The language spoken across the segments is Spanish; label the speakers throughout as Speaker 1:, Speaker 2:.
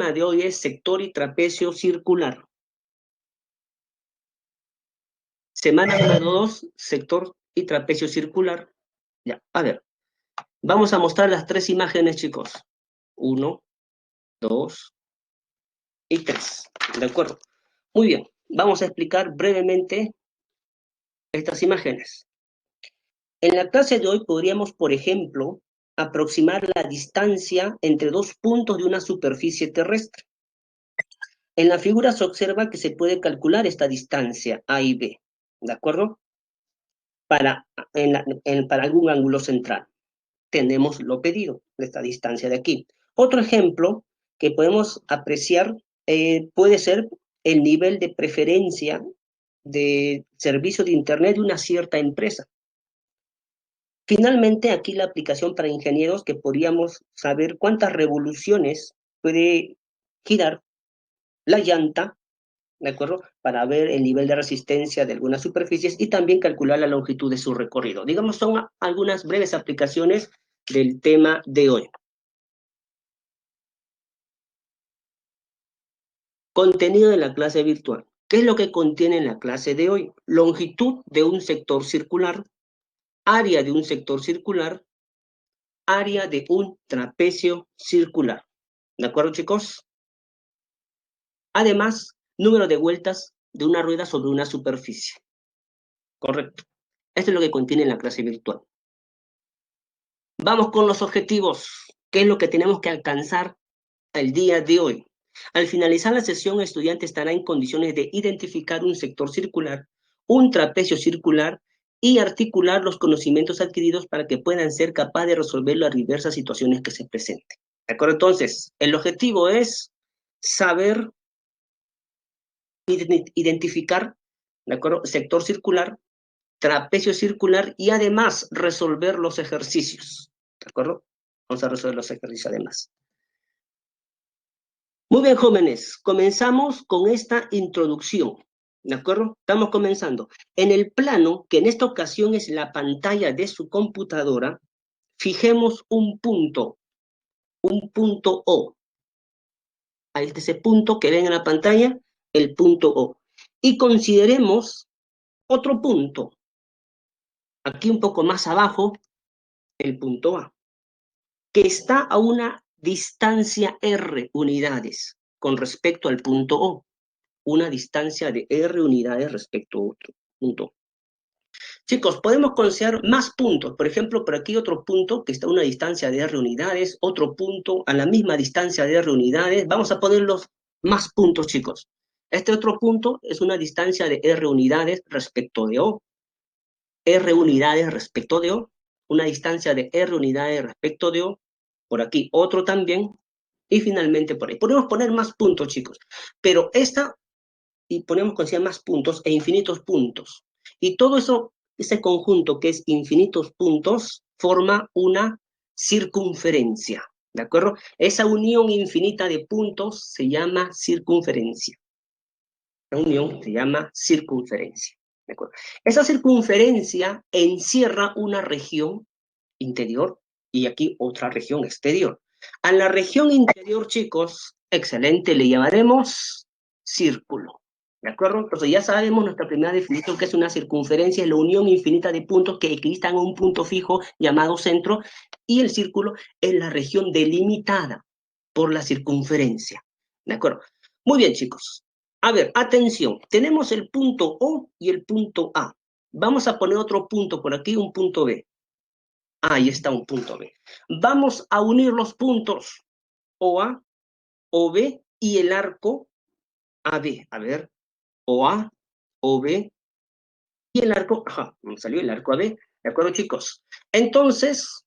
Speaker 1: de hoy es sector y trapecio circular. Semana número 2, sector y trapecio circular. Ya, a ver. Vamos a mostrar las 3 imágenes, chicos. 1, 2 y 3. ¿De acuerdo? Muy bien. Vamos a explicar brevemente estas imágenes. En la clase de hoy podríamos, por ejemplo, aproximar la distancia entre 2 puntos de una superficie terrestre. En la figura se observa que se puede calcular esta distancia A y B, ¿de acuerdo? Para algún ángulo central. Tenemos lo pedido, de esta distancia de aquí. Otro ejemplo que podemos apreciar puede ser el nivel de preferencia de servicio de Internet de una cierta empresa. Finalmente, aquí la aplicación para ingenieros que podríamos saber cuántas revoluciones puede girar la llanta, ¿de acuerdo? Para ver el nivel de resistencia de algunas superficies y también calcular la longitud de su recorrido. Digamos, son algunas breves aplicaciones del tema de hoy. Contenido de la clase virtual. ¿Qué es lo que contiene en la clase de hoy? Longitud de un sector circular, área de un sector circular, área de un trapecio circular. ¿De acuerdo, chicos? Además, número de vueltas de una rueda sobre una superficie. Correcto. Esto es lo que contiene la clase virtual. Vamos con los objetivos. ¿Qué es lo que tenemos que alcanzar el día de hoy? Al finalizar la sesión, el estudiante estará en condiciones de identificar un sector circular, un trapecio circular y articular los conocimientos adquiridos para que puedan ser capaces de resolver las diversas situaciones que se presenten. ¿De acuerdo? Entonces, el objetivo es saber identificar, ¿de acuerdo? Sector circular, trapecio circular y además resolver los ejercicios. ¿De acuerdo? Vamos a resolver los ejercicios además. Muy bien, jóvenes, comenzamos con esta introducción, ¿de acuerdo? Estamos comenzando. En el plano, que en esta ocasión es la pantalla de su computadora, fijemos un punto O. Ahí está ese punto que ven en la pantalla, el punto O. Y consideremos otro punto, aquí un poco más abajo, el punto A, que está a una distancia R unidades con respecto al punto O. Una distancia de R unidades respecto a otro punto. Chicos, podemos considerar más puntos. Por ejemplo, por aquí otro punto que está a una distancia de R unidades, otro punto a la misma distancia de R unidades. Vamos a ponerlos más puntos, chicos. Este otro punto es una distancia de R unidades respecto de O. R unidades respecto de O. Una distancia de R unidades respecto de O. Por aquí otro también. Y finalmente por ahí. Podemos poner más puntos, chicos. Pero y ponemos considerar más puntos e infinitos puntos. Y todo eso, ese conjunto que es infinitos puntos, forma una circunferencia, ¿de acuerdo? Esa unión infinita de puntos se llama circunferencia. La unión se llama circunferencia, ¿de acuerdo? Esa circunferencia encierra una región interior y aquí otra región exterior. A la región interior, chicos, excelente, le llamaremos círculo. ¿De acuerdo? Entonces ya sabemos nuestra primera definición, que es una circunferencia, es la unión infinita de puntos que equidistan a un punto fijo llamado centro, y el círculo es la región delimitada por la circunferencia. ¿De acuerdo? Muy bien, chicos. A ver, atención, tenemos el punto O y el punto A. Vamos a poner otro punto por aquí, un punto B. Ahí está un punto B. Vamos a unir los puntos OA, OB y el arco AB. A ver, OA, OB y el arco, ajá, me salió el arco AB. ¿De acuerdo, chicos? Entonces,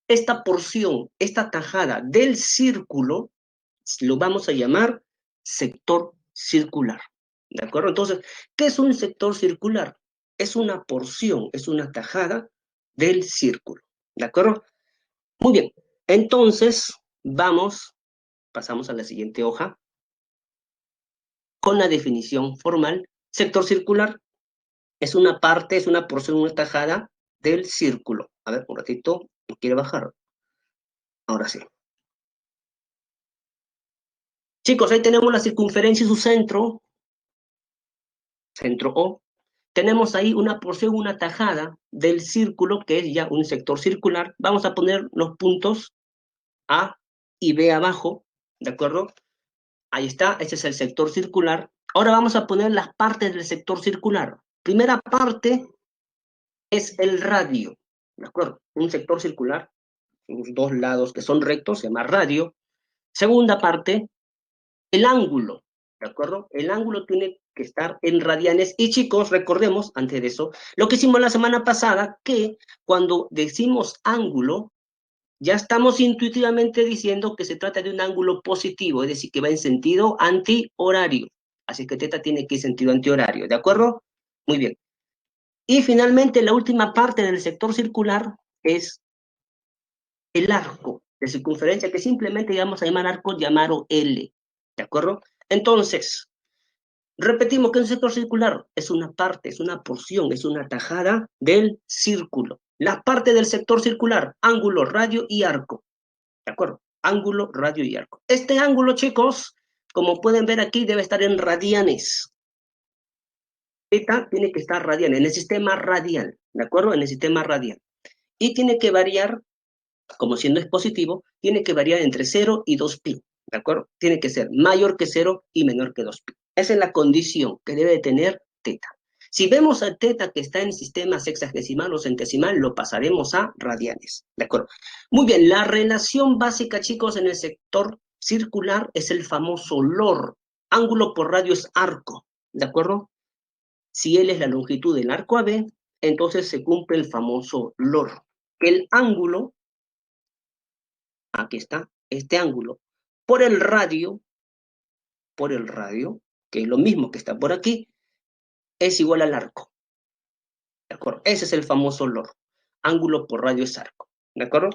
Speaker 1: esta porción, esta tajada del círculo, lo vamos a llamar sector circular. ¿De acuerdo? Entonces, ¿qué es un sector circular? Es una porción, es una tajada del círculo. ¿De acuerdo? Muy bien. Entonces, pasamos a la siguiente hoja, con la definición formal. Sector circular es una parte, es una porción, una tajada del círculo. A ver, un ratito, quiere bajar. Ahora sí. Chicos, ahí tenemos la circunferencia y su centro, centro O. Tenemos ahí una porción, una tajada del círculo, que es ya un sector circular. Vamos a poner los puntos A y B abajo, ¿de acuerdo? Ahí está, ese es el sector circular. Ahora vamos a poner las partes del sector circular. Primera parte es el radio, ¿de acuerdo? Un sector circular, sus dos lados que son rectos, se llama radio. Segunda parte, el ángulo, ¿de acuerdo? El ángulo tiene que estar en radianes. Y chicos, recordemos, antes de eso, lo que hicimos la semana pasada, que cuando decimos ángulo, ya estamos intuitivamente diciendo que se trata de un ángulo positivo, es decir, que va en sentido antihorario. Así que teta tiene que ir en sentido antihorario, ¿de acuerdo? Muy bien. Y finalmente, la última parte del sector circular es el arco de circunferencia, que simplemente vamos a llamar arco llamado L, ¿de acuerdo? Entonces, repetimos que un sector circular es una parte, es una porción, es una tajada del círculo. La parte del sector circular, ángulo, radio y arco. ¿De acuerdo? Ángulo, radio y arco. Este ángulo, chicos, como pueden ver aquí, debe estar en radianes. Eta tiene que estar radial, en el sistema radial, ¿de acuerdo? En el sistema radial. Y tiene que variar, como siendo es positivo, tiene que variar entre 0 y 2pi, ¿de acuerdo? Tiene que ser mayor que 0 y menor que 2pi. Esa es la condición que debe tener teta. Si vemos a teta que está en sistema sexagesimal o centesimal, lo pasaremos a radianes, ¿de acuerdo? Muy bien, la relación básica, chicos, en el sector circular es el famoso LOR. Ángulo por radio es arco, ¿de acuerdo? Si L es la longitud del arco AB, entonces se cumple el famoso LOR. El ángulo, aquí está, este ángulo, por el radio, que es lo mismo que está por aquí, es igual al arco, ¿de acuerdo? Ese es el famoso LOR. Ángulo por radio es arco, ¿de acuerdo?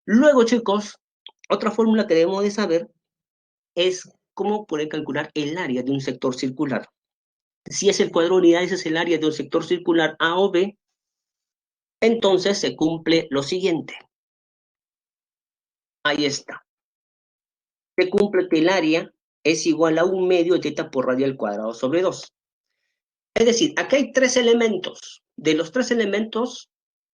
Speaker 1: Luego, chicos, otra fórmula que debemos de saber es cómo poder calcular el área de un sector circular. Si es el cuadro de unidades, es el área de un sector circular A o B, entonces se cumple lo siguiente. Ahí está. Se cumple que el área es igual a 1/2 de teta por radio al cuadrado sobre 2. Es decir, aquí hay 3 elementos. De los 3 elementos,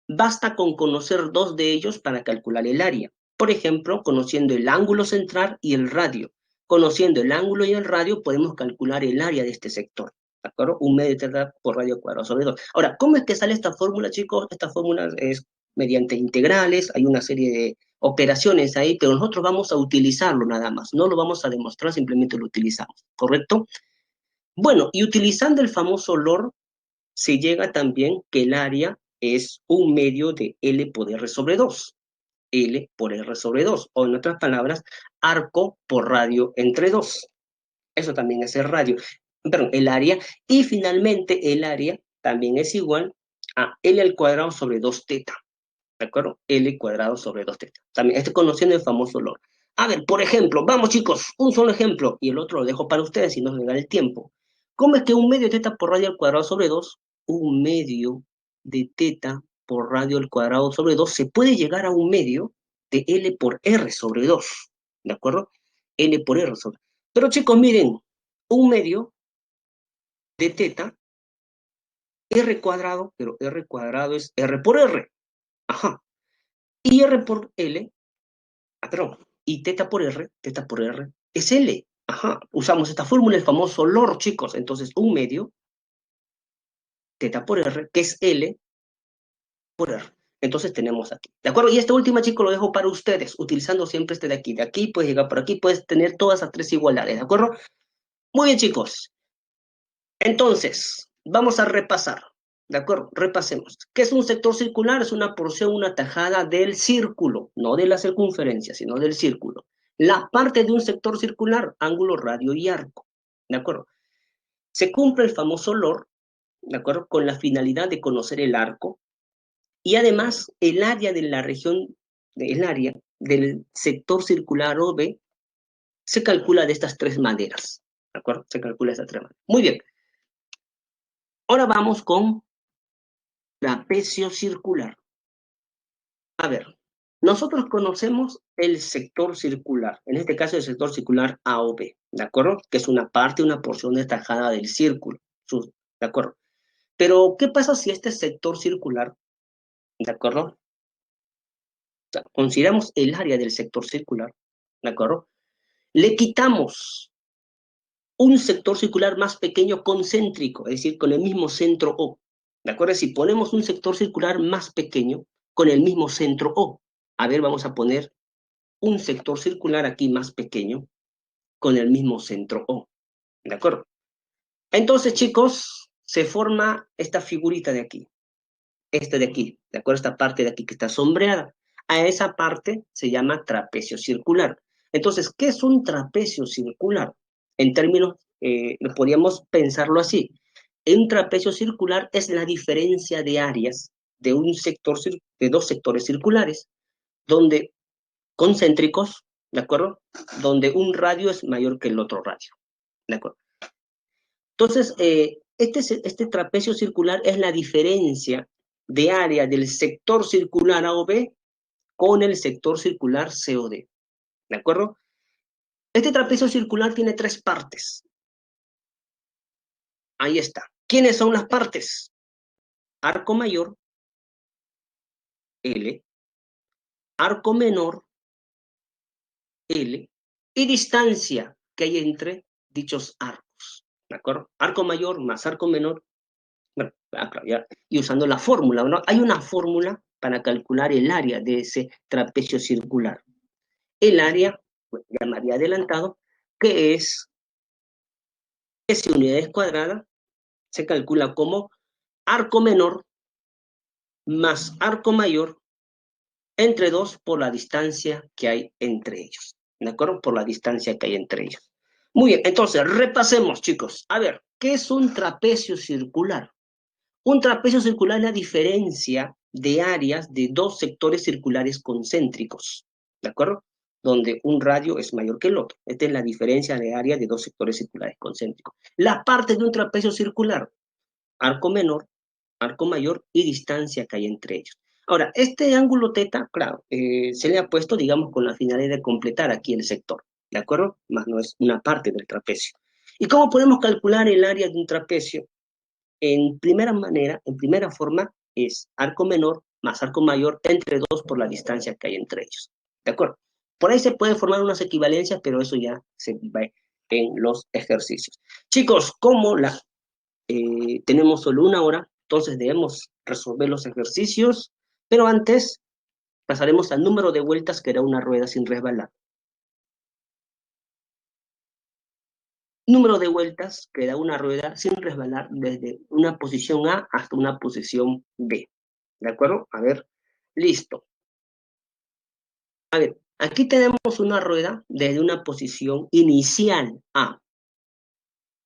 Speaker 1: basta con conocer 2 de ellos para calcular el área. Por ejemplo, conociendo el ángulo central y el radio. Conociendo el ángulo y el radio, podemos calcular el área de este sector. ¿De acuerdo? 1/2 de teta por radio al cuadrado sobre 2. Ahora, ¿cómo es que sale esta fórmula, chicos? Esta fórmula es mediante integrales, hay una serie de operaciones ahí, pero nosotros vamos a utilizarlo nada más. No lo vamos a demostrar, simplemente lo utilizamos. ¿Correcto? Bueno, y utilizando el famoso LOR, se llega también que el área es 1/2 de L por R sobre 2. L por R sobre 2. O en otras palabras, arco por radio entre 2. Eso también es el radio. Perdón, el área. Y finalmente el área también es igual a L al cuadrado sobre 2 teta. ¿De acuerdo? L cuadrado sobre 2 teta. También estoy conociendo el famoso LOR. A ver, por ejemplo, vamos chicos, un solo ejemplo, y el otro lo dejo para ustedes si no me da el tiempo. ¿Cómo es que 1/2 de teta por radio al cuadrado sobre 2, 1/2 de teta por radio al cuadrado sobre 2, se puede llegar a 1/2 de L por R sobre 2? ¿De acuerdo? L por R sobre. Pero chicos, miren, 1/2 de teta, R cuadrado, pero R cuadrado es R por R. Ajá. Y R por L, perdón, y teta por R, es L. Ajá, usamos esta fórmula, el famoso LOR, chicos. Entonces, 1/2 teta por R, que es L por R. Entonces tenemos aquí. ¿De acuerdo? Y esta última, chicos, lo dejo para ustedes, utilizando siempre este de aquí. De aquí puedes llegar por aquí, puedes tener todas las 3 igualdades. ¿De acuerdo? Muy bien, chicos. Entonces, vamos a repasar. ¿De acuerdo? Repasemos. ¿Qué es un sector circular? Es una porción, una tajada del círculo, no de la circunferencia, sino del círculo. La parte de un sector circular, ángulo, radio y arco. ¿De acuerdo? Se cumple el famoso LOR, ¿de acuerdo? Con la finalidad de conocer el arco y además el área de la región, el área del sector circular OB se calcula de estas 3 maneras. ¿De acuerdo? Se calcula de estas 3 maneras. Muy bien. Ahora vamos con trapecio circular. A ver, Nosotros conocemos el sector circular, en este caso el sector circular A o B, ¿de acuerdo? Que es una parte, una porción destacada del círculo, ¿de acuerdo? Pero, ¿qué pasa si este sector circular, ¿de acuerdo? O sea, consideramos el área del sector circular, ¿de acuerdo? Le quitamos un sector circular más pequeño concéntrico, es decir, con el mismo centro O, ¿de acuerdo? Si ponemos un sector circular más pequeño con el mismo centro O, a ver, vamos a poner un sector circular aquí más pequeño con el mismo centro O, ¿de acuerdo? Entonces, chicos, se forma esta figurita de aquí, esta de aquí, ¿de acuerdo? Esta parte de aquí que está sombreada. A esa parte se llama trapecio circular. Entonces, ¿qué es un trapecio circular? En términos, podríamos pensarlo así. Un trapecio circular es la diferencia de áreas de un sector, de dos sectores circulares, donde concéntricos, ¿de acuerdo? Donde un radio es mayor que el otro radio, ¿de acuerdo? Entonces, este trapecio circular es la diferencia de área del sector circular A o B con el sector circular C o D, ¿de acuerdo? Este trapecio circular tiene tres partes. Ahí está. ¿Quiénes son las partes? Arco mayor, L, arco menor, L, y distancia que hay entre dichos arcos, ¿de acuerdo? Arco mayor más arco menor. Bueno, claro, ya, y usando la fórmula, ¿no? Hay una fórmula para calcular el área de ese trapecio circular. El área, pues, ya me había adelantado, que es S unidades cuadradas, se calcula como arco menor más arco mayor entre 2 por la distancia que hay entre ellos. ¿De acuerdo? Por la distancia que hay entre ellos. Muy bien, entonces repasemos, chicos. A ver, ¿qué es un trapecio circular? Un trapecio circular es la diferencia de áreas de dos sectores circulares concéntricos, ¿de acuerdo? Donde un radio es mayor que el otro. Esta es la diferencia de área de dos sectores circulares concéntricos. Las partes de un trapecio circular, arco menor, arco mayor y distancia que hay entre ellos. Ahora, este ángulo teta, claro, se le ha puesto, digamos, con la finalidad de completar aquí el sector, ¿de acuerdo? Más no es una parte del trapecio. ¿Y cómo podemos calcular el área de un trapecio? En primera manera, en primera forma, es arco menor más arco mayor entre 2 por la distancia que hay entre ellos. ¿De acuerdo? Por ahí se pueden formar unas equivalencias, pero eso ya se ve en los ejercicios. Chicos, como tenemos solo una hora, entonces debemos resolver los ejercicios, pero antes pasaremos al número de vueltas que era una rueda sin resbalar. Número de vueltas que da una rueda sin resbalar desde una posición A hasta una posición B. ¿De acuerdo? A ver, listo. A ver, aquí tenemos una rueda desde una posición inicial A.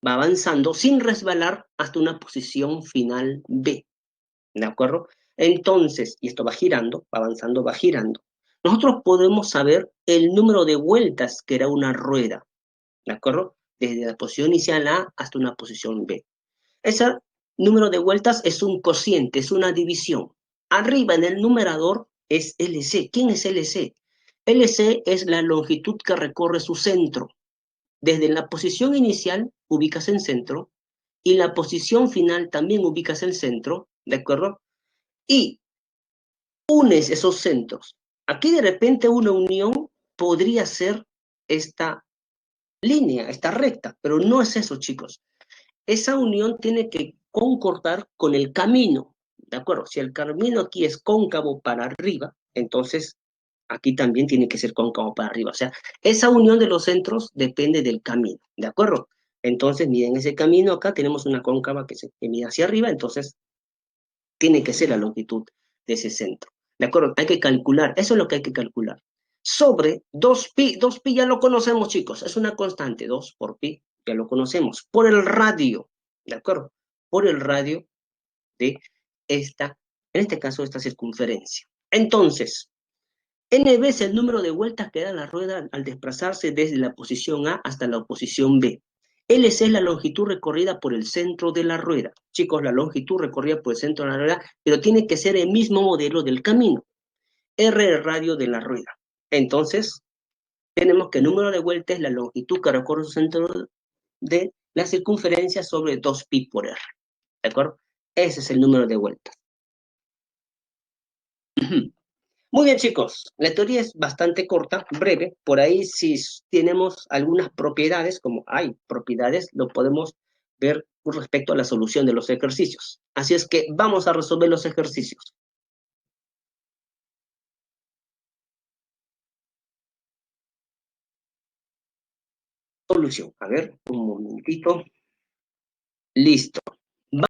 Speaker 1: Va avanzando sin resbalar hasta una posición final B. ¿De acuerdo? Entonces, y esto va girando, va avanzando, va girando. Nosotros podemos saber el número de vueltas que da una rueda. ¿De acuerdo? Desde la posición inicial A hasta una posición B. Ese número de vueltas es un cociente, es una división. Arriba en el numerador es LC. ¿Quién es LC? LC es la longitud que recorre su centro. Desde la posición inicial ubicas el centro y la posición final también ubicas el centro, ¿de acuerdo? Y unes esos centros. Aquí de repente una unión podría ser esta línea, esta recta, pero no es eso, chicos. Esa unión tiene que concordar con el camino, ¿de acuerdo? Si el camino aquí es cóncavo para arriba, entonces aquí también tiene que ser cóncavo para arriba. O sea, esa unión de los centros depende del camino, ¿de acuerdo? Entonces, miren, ese camino acá tenemos una cóncava que mide hacia arriba, entonces tiene que ser la longitud de ese centro, ¿de acuerdo? Hay que calcular, eso es lo que hay que calcular. Sobre 2pi, 2pi ya lo conocemos, chicos, es una constante, 2 por pi, ya lo conocemos, por el radio, ¿de acuerdo? Por el radio de esta, en este caso, esta circunferencia. Entonces, NB es el número de vueltas que da la rueda al desplazarse desde la posición A hasta la posición B. LC es la longitud recorrida por el centro de la rueda. Chicos, la longitud recorrida por el centro de la rueda, pero tiene que ser el mismo modelo del camino. R el radio de la rueda. Entonces, tenemos que el número de vueltas es la longitud que recorre su centro de la circunferencia sobre 2pi por r. ¿De acuerdo? Ese es el número de vueltas. Muy bien, chicos. La teoría es bastante corta, breve. Por ahí, si tenemos algunas propiedades, como hay propiedades, lo podemos ver con respecto a la solución de los ejercicios. Así es que vamos a resolver los ejercicios. Solución. A ver, un momentito. Listo.